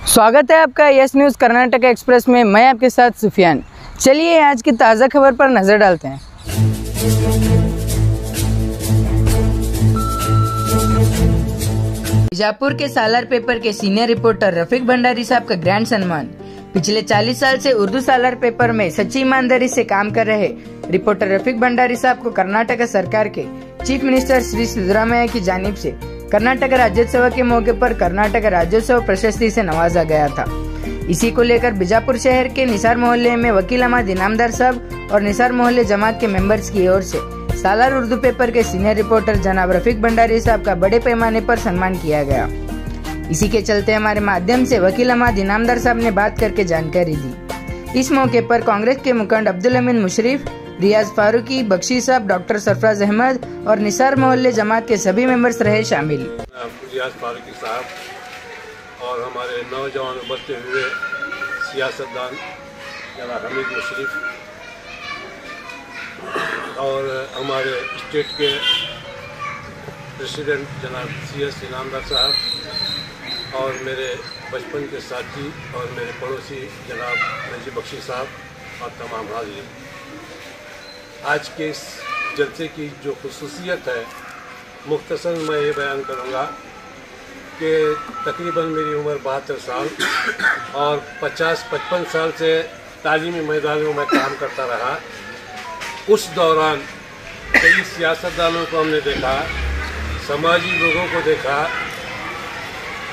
स्वागत है आपका यस न्यूज़ कर्नाटक एक्सप्रेस में। मैं आपके साथ सुफियान। चलिए आज की ताज़ा खबर पर नज़र डालते हैं। बीजापुर के सालार पेपर के सीनियर रिपोर्टर रफीक भंडारी साहब का ग्रैंड सम्मान। पिछले 40 साल से उर्दू सालार पेपर में सच्ची ईमानदारी से काम कर रहे रिपोर्टर रफीक भंडारी साहब को कर्नाटक सरकार के चीफ मिनिस्टर श्री सिद्धरामैया की जानिब से कर्नाटक राज्योत्सव के मौके पर कर्नाटक राज्योत्सव प्रशस्ति से नवाजा गया था। इसी को लेकर बीजापुर शहर के निसार मोहल्ले में वकील अहमद इनामदार साहब और निसार मोहल्ले जमात के मेंबर्स की ओर से सालार उर्दू पेपर के सीनियर रिपोर्टर जनाब रफीक भंडारी साहब का बड़े पैमाने पर सम्मान किया गया। इसी के चलते हमारे माध्यम से वकील अहमद इनामदार साहब ने बात करके जानकारी दी। इस मौके पर कांग्रेस के मुखंड अब्दुल अमीन मुशर्रफ, रियाज फारूकी, बख्शी साहब, डॉक्टर सरफराज अहमद और निसार मोहल्ले जमात के सभी मेंबर्स रहे शामिल। रियाज फारूकी साहब और हमारे नौजवान उभरते हुए सियासतदान जनाब हमीद मुशर्रफ और हमारे स्टेट के प्रेसिडेंट जनाब CS इनामदार साहब और मेरे बचपन के साथी और मेरे पड़ोसी जनाब नजीब बख्शी साहब और तमाम हाजिर। आज के इस जलसे की जो खुसूसियत है मुख्तसर मैं ये बयान करूँगा कि तकरीबन मेरी उम्र 72 साल और 50-55 साल से तालीमी मैदानों में काम करता रहा। उस दौरान कई सियासतदानों को हमने देखा, समाजी लोगों को देखा,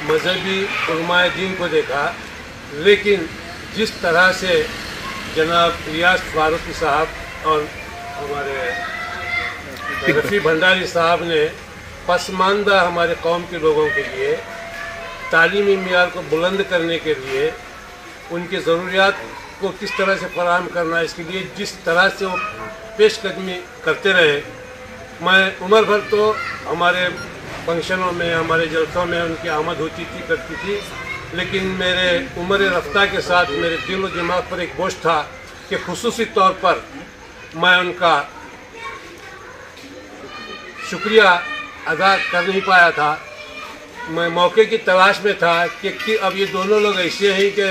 मजहबी उलमाए दीन को देखा, लेकिन जिस तरह से जनाब रियाज फारूकी साहब और हमारे रफीक भंडारी साहब ने पसमानदा हमारे कौम के लोगों के लिए तालीमी मियार को बुलंद करने के लिए उनकी ज़रूरियात को किस तरह से फराहम करना, इसके लिए जिस तरह से वो पेशकदमी करते रहे। मैं उम्र भर तो हमारे फंक्शनों में, हमारे जलसों में उनकी आमद होती थी, करती थी, लेकिन मेरे उम्र रफ्ता के साथ मेरे दिल और दिमाग पर एक बोझ था कि खुसूसी तौर पर मैं उनका शुक्रिया अदा कर नहीं पाया था। मैं मौके की तलाश में था कि अब ये दोनों लोग ऐसे हैं कि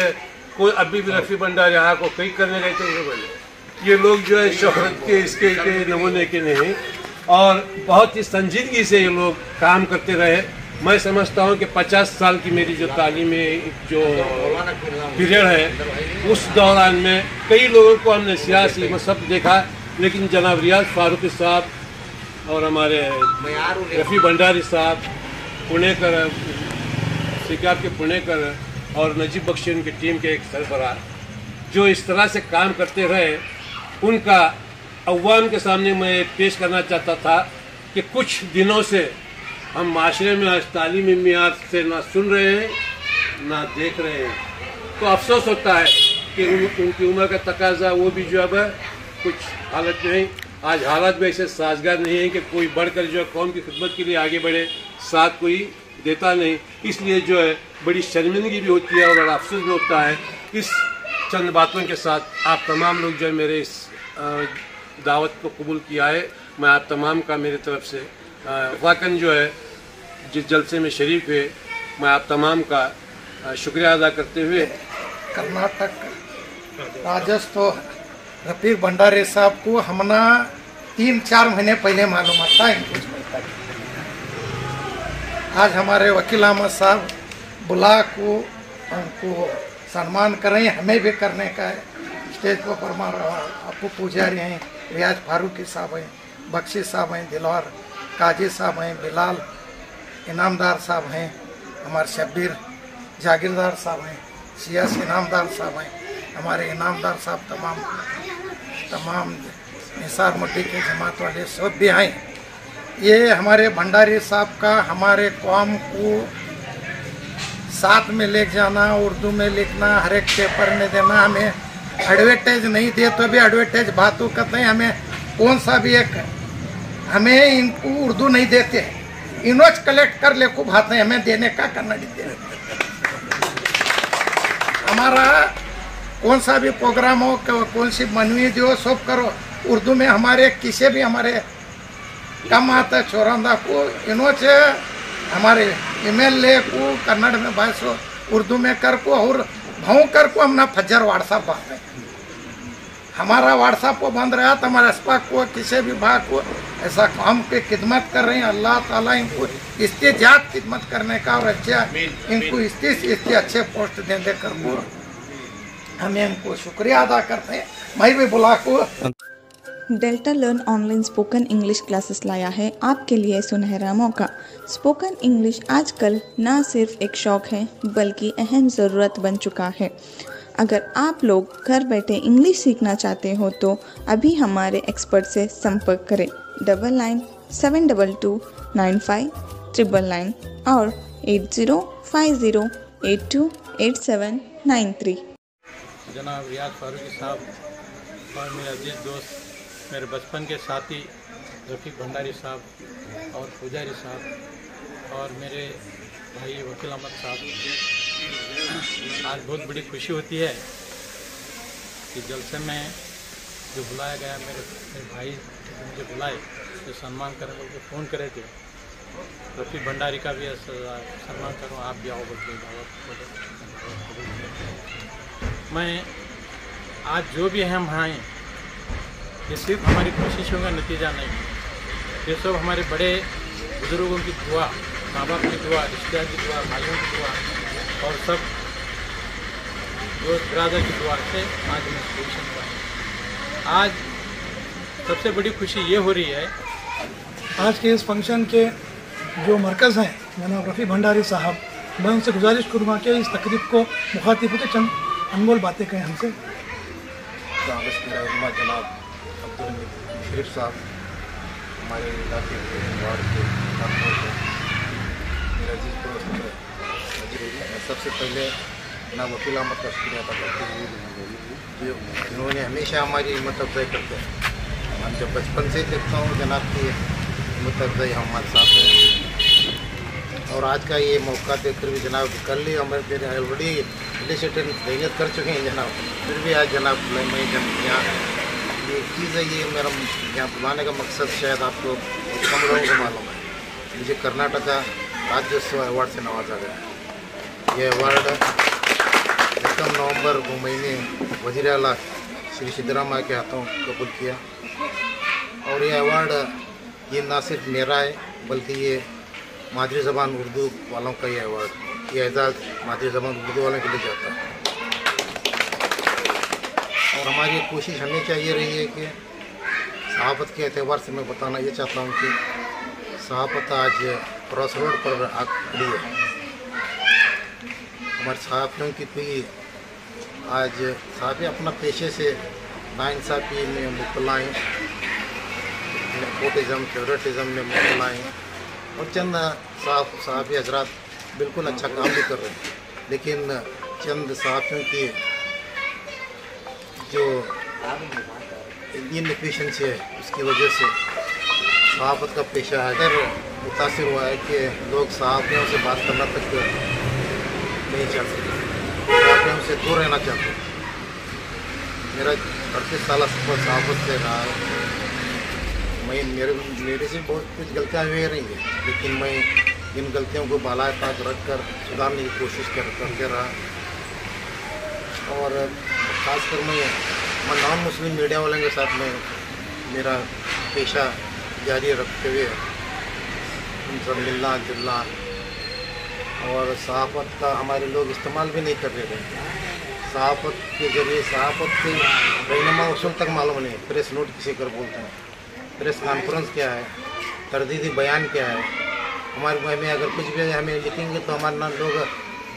कोई अभी भी रफीक भंडारी को कई करने गए थे, ये लोग जो है शोहरत के इसके नमूने के नहीं और बहुत ही संजीदगी से ये लोग काम करते रहे। मैं समझता हूँ कि 50 साल की मेरी जो तालीमी जो पीरियड है उस दौरान में कई लोगों को हमने सियासी मसहब देखा, लेकिन जनाब रियाज फारूकी साहब और हमारे रफीक भंडारी साहब पुणेकर, सिकाब के पुणेकर और नजीब बख्शी उनकी टीम के एक सरबराह जो इस तरह से काम करते रहे, उनका अवाम के सामने मैं पेश करना चाहता था कि कुछ दिनों से हम माशरे में आज तालीमी मियार से ना सुन रहे हैं ना देख रहे हैं। तो अफसोस होता है कि उनकी उम्र का तकाजा वो भी जो अब कुछ हालत में आज हालात भी ऐसे साजगार नहीं है कि कोई बढ़कर जो कौम की खिदमत के लिए आगे बढ़े, साथ कोई देता नहीं। इसलिए जो है बड़ी शर्मिंदगी भी होती है और बड़ा अफसोस भी होता है। इस चंद बातों के साथ आप तमाम लोग जो है मेरे इस दावत को कबूल किया है, मैं आप तमाम का मेरी तरफ से वाकन जो है जिस जलसे में शरीक हुए, मैं आप तमाम का शुक्रिया अदा करते हुए कर्नाटक राज्योत्सव रफीक भंडारी साहब को हमने 3-4 महीने पहले मालूम था इनको। आज हमारे वकील अहमद साहब बुला को उनको सम्मान करें, हमें भी करने का है। स्टेज पर परमार आपको पुजारी हैं, रियाज फारूकी साहब हैं, बख्शी साहब हैं, दिलवार काजी साहब हैं, बिलाल इनामदार साहब हैं, हमारे शब्बीर जागीरदार साहब हैं, CS इनामदार साहब हैं, हमारे इनामदार साहब तमाम निसार मुट्ठी के जमात वाले सब भी हैं। ये हमारे भंडारी साहब का हमारे कौम को साथ में ले जाना, उर्दू में लिखना, हर एक पेपर में देना, हमें एडवर्टाइज नहीं दे तो भी एडवर्टाइज बातों करते हैं, हमें कौन सा भी एक हमें इनको उर्दू नहीं देते, इनोच कलेक्ट कर ले को बात है हमें देने का कन्नड़ी दे। हमारा कौन सा भी प्रोग्राम हो, कौन सी मनवी जो सब करो उर्दू में, हमारे किसी भी हमारे कम आता छोरंदा को इनोचे हमारे MLA को कन्नड़ में भाषा उर्दू में कर को और भाव कर को हमने फज्जर व्हाट्सएप बात है हमारा व्हाट्सएप को बंद रहा तो हमारे अस्पताल को किसी भी भाग को ऐसा काम पे खिदमत कर रहे हैं। अल्लाह ताला इनको इससे ज़्यादा खिदमत करने का और अच्छा इनको इससे अच्छे पोस्ट देने कर को हमें इनको शुक्रिया अदा करते हैं। मैं भी बुला को delta learn online spoken English classes लाया है आपके लिए सुनहरा मौका। स्पोकन इंग्लिश आजकल ना सिर्फ एक शौक है बल्कि अहम ज़रूरत बन चुका है। अगर आप लोग घर बैठे इंग्लिश सीखना चाहते हो तो अभी हमारे एक्सपर्ट से संपर्क करें 9972295999 और 8050828793। जनाब रियाज फारूकी साहब और मेरे अजीज दोस्त मेरे बचपन के साथी रफ़ीक भंडारी साहब और पुजारी साहब और मेरे भाई वकील अहमद साहब, आज बहुत बड़ी खुशी होती है कि जलसे में जो बुलाया गया मेरे भाई मुझे बुलाए तो सम्मान करने बोल के फ़ोन करे थे। रफ़ीक भंडारी का भी सम्मान करूँ, आप भी आओ बोल के दावत। मैं आज जो भी हम आए ये सिर्फ हमारी कोशिशों का नतीजा नहीं, ये सब हमारे बड़े बुजुर्गों की दुआ, माँ बाप की दुआ, रिश्तेदार की दुआ, भाइयों की दुआ और सब दोस्त ब्रादर की दुआ से आज मैं पोजीशन पर। आज सबसे बड़ी खुशी ये हो रही है आज के इस फंक्शन के जो मरकज़ हैं जनाब रफ़ीक भंडारी साहब, मैं उनसे गुजारिश करूँगा कि इस तकरीब को मुखातिब होकर चंद अनमोल बातें कहें हमसे। जनाब अब्दुल शरीफ साहब हमारे इलाके के वार्ड के मेरा अजीज दोस्त सबसे पहले ना वकील अहमद का शुक्रिया अदा करते हुए जिन्होंने हमेशा हमारी हिम्मत अफजाई करते हैं। हम जब बचपन से देखता हूँ जनाब की हिम्मत अफजाई हमारे साथ है और आज का ये मौका देखकर भी जनाब कर ली हमारे ऑलरेडी तैयार कर चुके हैं जनाब, फिर भी आज जनाब मैं जब यहाँ ये चीज़ है ये मेरा यहाँ बुलाने का मकसद शायद आपको कम लोगों को मालूम है। मुझे कर्नाटका राज्योत्सव अवार्ड से नवाजा गया। ये अवार्ड 1 नवंबर को महीने वज़ीर आला श्री सिद्धरामैया के हाथों कबूल किया और ये अवार्ड ये ना सिर्फ मेरा है बल्कि ये मादरी ज़बान उर्दू वालों का ये अवार्ड, ये एजाज़ मादरी ज़बान उर्दू वालों के लिए जाता है। और हमारी कोशिश हमेशा ये रही है कि सहाफ़त के एतबार से मैं बताना ये चाहता हूँ कि सहाफ़त आज क्रॉस रोड पर आ खड़ी है। हमारे सहाफ़ियों की कोई आज सहाफ़ी अपना पेशे से नाइंसाफ़ी में मुब्तला हैं, नेपोटिज़म फेवरेटिज़म में मुब्तला हैं और चंद सहाफ़ी हजरात बिल्कुल अच्छा काम भी कर रहे हैं, लेकिन चंद सहाफ़ियों की जो इनएफिशिएंसी है उसकी वजह से सहाफ़त का पेशा अगर मुतासिर हुआ है कि लोग सहाफ़ियों से बात करना तक नहीं चाहते, सहाफ़ियों से दूर रहना चाहते। मेरा 38 साल सफ़र सहाफ़त से रहा है। मेरे से बहुत कुछ गलतियाँ हुई रही हैं, लेकिन मैं इन गलतियों को बालाए ताक रख कर सुधारने की कोशिश करते रहा और ख़ासकर मैं नॉन मुस्लिम मीडिया वालों के साथ में मेरा पेशा जारी रखते हुए उनसे मिलना जुलना और सहाफ़त का हमारे लोग इस्तेमाल भी नहीं कर रहे थे। सहाफ़त के ज़रिए सहाफ़त के रहनुमा उसूल तक मालूम नहीं, प्रेस नोट किसे कर बोलते हैं, प्रेस कॉन्फ्रेंस क्या है, तरदीदी बयान क्या है। हमारे में अगर कुछ भी हमें लिखेंगे तो हमारे ना लोग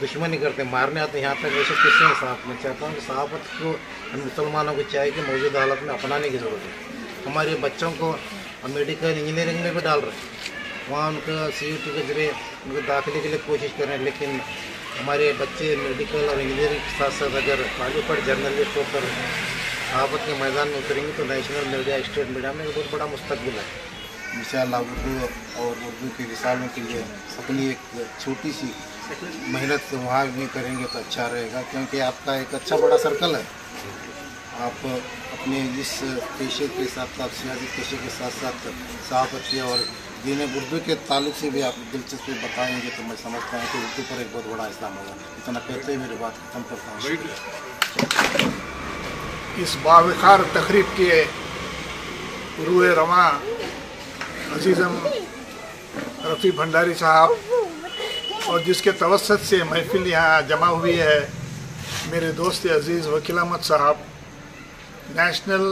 दुश्मनी करते हैं, मारने आते हैं। यहाँ तक वैसे किससे हैं साहब। मैं चाहता हूँ कि सहाफ़त को हम मुसलमानों को चाहिए कि मौजूदा हालत में अपनाने की ज़रूरत है। हमारे बच्चों को मेडिकल इंजीनियरिंग में भी डाल रहे हैं, वहाँ उनका CUT के जरिए उनको दाखिले के लिए कोशिश कर रहे हैं, लेकिन हमारे बच्चे मेडिकल और इंजीनियरिंग के साथ साथ अगर क्वालिफाइड जर्नलिस्ट होकर सहाफ़त के मैदान में उतरेंगे तो नेशनल मीडिया स्टेट मीडिया में बहुत बड़ा मुस्तकबिल है। इंशाअल्लाह उर्दू और उर्दू के रिसालों के लिए अपनी एक छोटी सी मेहनत वहाँ भी करेंगे तो अच्छा रहेगा, क्योंकि आपका एक अच्छा बड़ा सर्कल है। आप अपने इस पेशे के साथ साथ सियासी पेशे के साथ साथ सभापति और दीन उर्दू के ताल्लुक से भी आप दिलचस्पी बताएंगे तो मैं समझता हूँ कि उर्दू पर एक बहुत बड़ा इस्लाम होगा। इतना कहते ही मेरी बात खत्म करता हूँ। इस बावकार तकरीब के रूए रवा अजीज़म रफ़ी भंडारी साहब और जिसके तवस्सुत से महफिल यहाँ जमा हुई है, मेरे दोस्त अजीज़ वकील अहमद साहब, नेशनल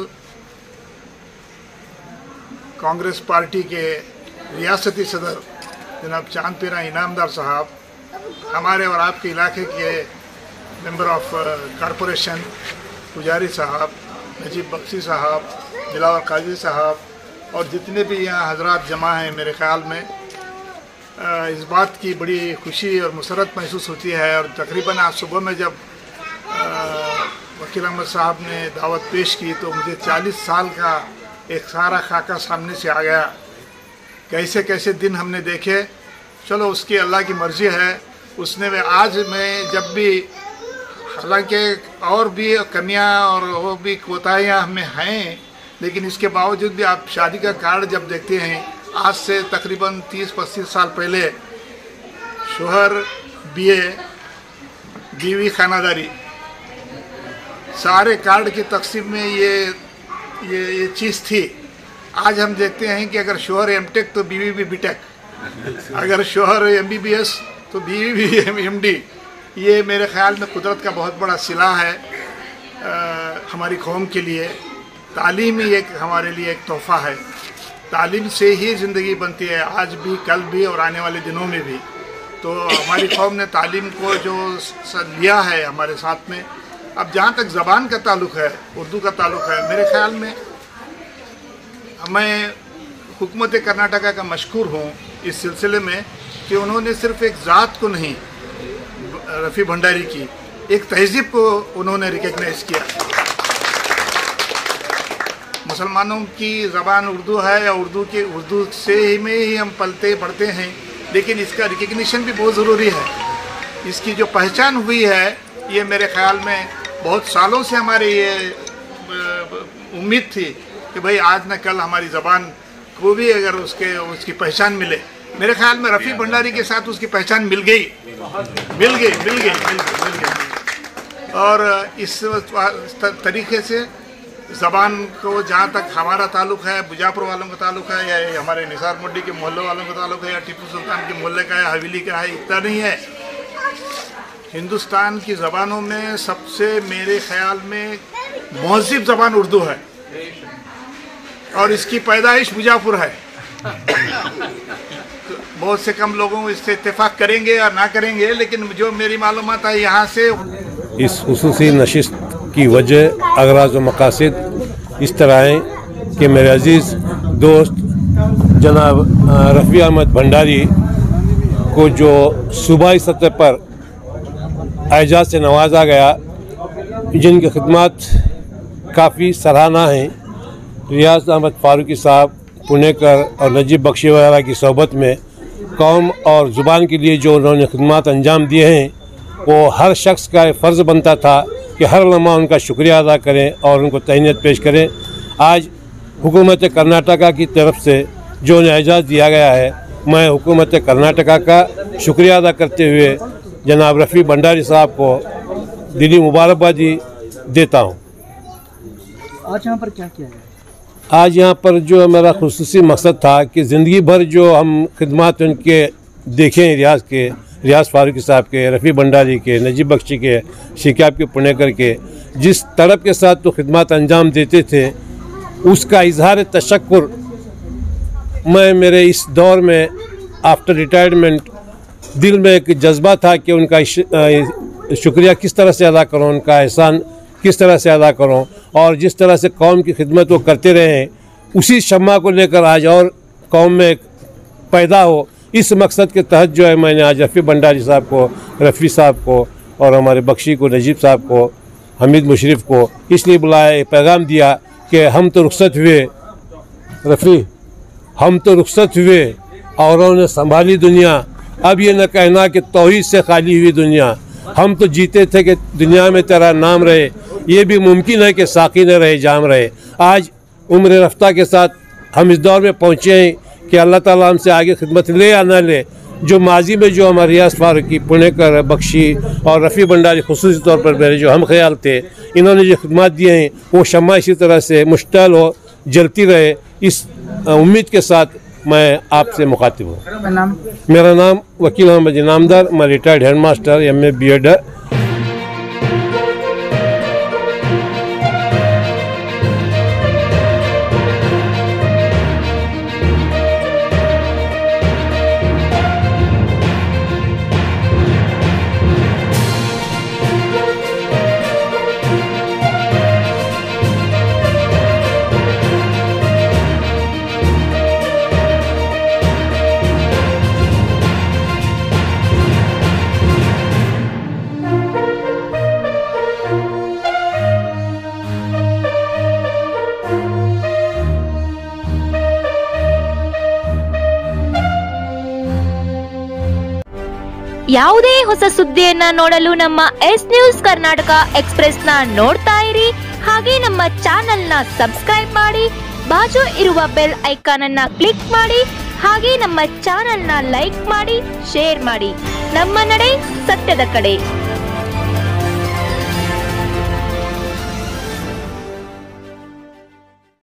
कांग्रेस पार्टी के रियासती सदर जनाब चांद पीरा इनामदार साहब, हमारे और आपके इलाके के मेंबर ऑफ कॉरपोरेशन पुजारी साहब, नजीब बख्शी साहब, दिलावर काजी साहब और जितने भी यहाँ हजरात जमा हैं, मेरे ख्याल में इस बात की बड़ी खुशी और मुसरत महसूस होती है। और तकरीबन आज सुबह में जब वकील अहमद साहब ने दावत पेश की तो मुझे 40 साल का एक सारा खाका सामने से आ गया। कैसे कैसे दिन हमने देखे, चलो उसकी अल्लाह की मर्ज़ी है। उसने में आज मैं जब भी, हालांकि और भी कमियां और वो भी कोताहियां हमें हैं, लेकिन इसके बावजूद भी आप शादी का कार्ड जब देखते हैं, आज से तकरीबन 30-35 साल पहले शोहर बीए बीवी खानादारी सारे कार्ड की तकसीम में ये चीज़ थी। आज हम देखते हैं कि अगर शोहर एमटेक तो बीवी भी बीटेक, अगर शोहर एमबीबीएस तो बीवी भी एमडी। ये मेरे ख्याल में कुदरत का बहुत बड़ा सिला है हमारी कौम के लिए। तालीम ही एक हमारे लिए एक तोहफ़ा है। तालीम से ही ज़िंदगी बनती है, आज भी, कल भी और आने वाले दिनों में भी। तो हमारी कौम ने तालीम को जो लिया है हमारे साथ में। अब जहाँ तक ज़बान का ताल्लुक़ है, उर्दू का ताल्लुक़ है, मेरे ख्याल में मैं हुकूमत कर्नाटका का मशकूर हूँ इस सिलसिले में कि उन्होंने सिर्फ एक ज़ात को नहीं, रफ़ी भंडारी की एक तहज़ीब को उन्होंने रिकग्नाइज़ किया। मुसलमानों की ज़बान उर्दू है या उर्दू से ही में ही हम पलते पढ़ते हैं, लेकिन इसका रिकग्निशन भी बहुत ज़रूरी है। इसकी जो पहचान हुई है, ये मेरे ख्याल में बहुत सालों से हमारे ये उम्मीद थी कि भाई आज न कल हमारी ज़बान को भी अगर उसकी पहचान मिले। मेरे ख्याल में रफ़ी भंडारी के साथ उसकी पहचान मिल गई। और इस तरीके से ज़बान को, जहाँ तक हमारा ताल्लुक़ है, बुजापुर वालों का ताल्लुक़ है या हमारे निसार मंडी के मोहल्ले वालों का ताल्लुक़ है या टीपू सुल्तान के मोहल्ले का है, हवेली का है, इतना नहीं है। हिंदुस्तान की ज़बानों में सबसे मेरे ख्याल में महज़िब ज़बान उर्दू है और इसकी पैदाइश बुजापुर है। बहुत से कम लोगों इससे इत्तेफाक करेंगे या ना करेंगे, लेकिन जो मेरी मालूमात है यहाँ से इस खुसूसी नशिस्त की वजह, अगराज़ व मकासद इस तरह हैं कि मेरे अजीज़ दोस्त जनाब रफ़ी अहमद भंडारी को जो सूबाई सतह पर एजाज़ से नवाजा गया, जिनकी खिदमत काफ़ी सराहना हैं, रियाज अहमद फ़ारूकी साहब पुणेकर और नजीब बख्शी वगैरह की सोबत में कौम और ज़ुबान के लिए जो उन्होंने खिदमत अंजाम दिए हैं, वो हर शख्स का फ़र्ज़ बनता था कि हर लम्हा उनका शुक्रिया अदा करें और उनको तहनीत पेश करें। आज हुकूमत कर्नाटका की तरफ से जो उन्हें एजाज़ दिया गया है, मैं हुकूमत कर्नाटका का शुक्रिया अदा करते हुए जनाब रफ़ी भंडारी साहब को दिली मुबारकबादी देता हूँ। आज यहाँ पर क्या किया है? आज यहाँ पर जो मेरा खुसूसी मकसद था कि ज़िंदगी भर जो हम खिदमत उनके देखें, रियाज फ़ारूकी साहब के, रफ़ी भंडारी के, नजीब बख्शी के, शिकाब के, पुणेकर के, जिस तड़प के साथ तो खिदमत अंजाम देते थे, उसका इजहार तशक्कुर मैं मेरे इस दौर में आफ्टर रिटायरमेंट दिल में एक जज्बा था कि उनका शुक्रिया किस तरह से अदा करूँ, उनका एहसान किस तरह से अदा करूँ, और जिस तरह से कौम की खिदमत वो करते रहे हैं, उसी शम्मा को लेकर आज और कौम में पैदा हो, इस मकसद के तहत जो है मैंने आज रफ़ी भंडारी साहब को, रफ़ी साहब को और हमारे बख्शी को, नजीब साहब को, हमीद मुशरफ को इसलिए बुलाया, पैगाम दिया कि हम तो रुखसत हुए रफ़ी, हम तो रुखसत हुए औरों ने संभाली दुनिया। अब ये न कहना कि तौहीद से खाली हुई दुनिया। हम तो जीते थे कि दुनिया में तेरा नाम रहे, ये भी मुमकिन है कि साकी न रहे जाम रहे। आज उम्र रफ्ता के साथ हम इस दौर में पहुँचे हैं कि अल्लाह ताला हमसे आगे खिदमत ले या न ले। जो माजी में जो हमारे रियाज फारूकी, पुणेकर, बख्शी और रफ़ी भंडारी खुसूसी तौर पर मेरे जो हम ख्याल थे, इन्होंने जो खिदमत दिए हैं वो शम्मा इसी तरह से मुश्तल हो जलती रहे, इस उम्मीद के साथ मैं आपसे मुखातिब हूँ। मेरा नाम वकील अहमद इनामदार, मैं retired head master MA B.Ed है। ಯಾವುದೇ ಹೊಸ ಸುದ್ದಿಯನ್ನ ನೋಡಲು ನಮ್ಮ ಎಸ್ ನ್ಯೂಸ್ ಕರ್ನಾಟಕ ಎಕ್ಸ್‌ಪ್ರೆಸ್ ನ ನೋಡ್ತಾ ಇರಿ, ಹಾಗೆ ನಮ್ಮ ಚಾನೆಲ್ ನ ಸಬ್ಸ್ಕ್ರೈಬ್ ಮಾಡಿ, ಬಾಜು ಇರುವ ಬೆಲ್ ಐಕಾನ್ ಅನ್ನ ಕ್ಲಿಕ್ ಮಾಡಿ, ಹಾಗೆ ನಮ್ಮ ಚಾನೆಲ್ ನ ಲೈಕ್ ಮಾಡಿ, ಶೇರ್ ಮಾಡಿ. ನಮ್ಮ ನಡೆ ಸತ್ಯದ ಕಡೆ.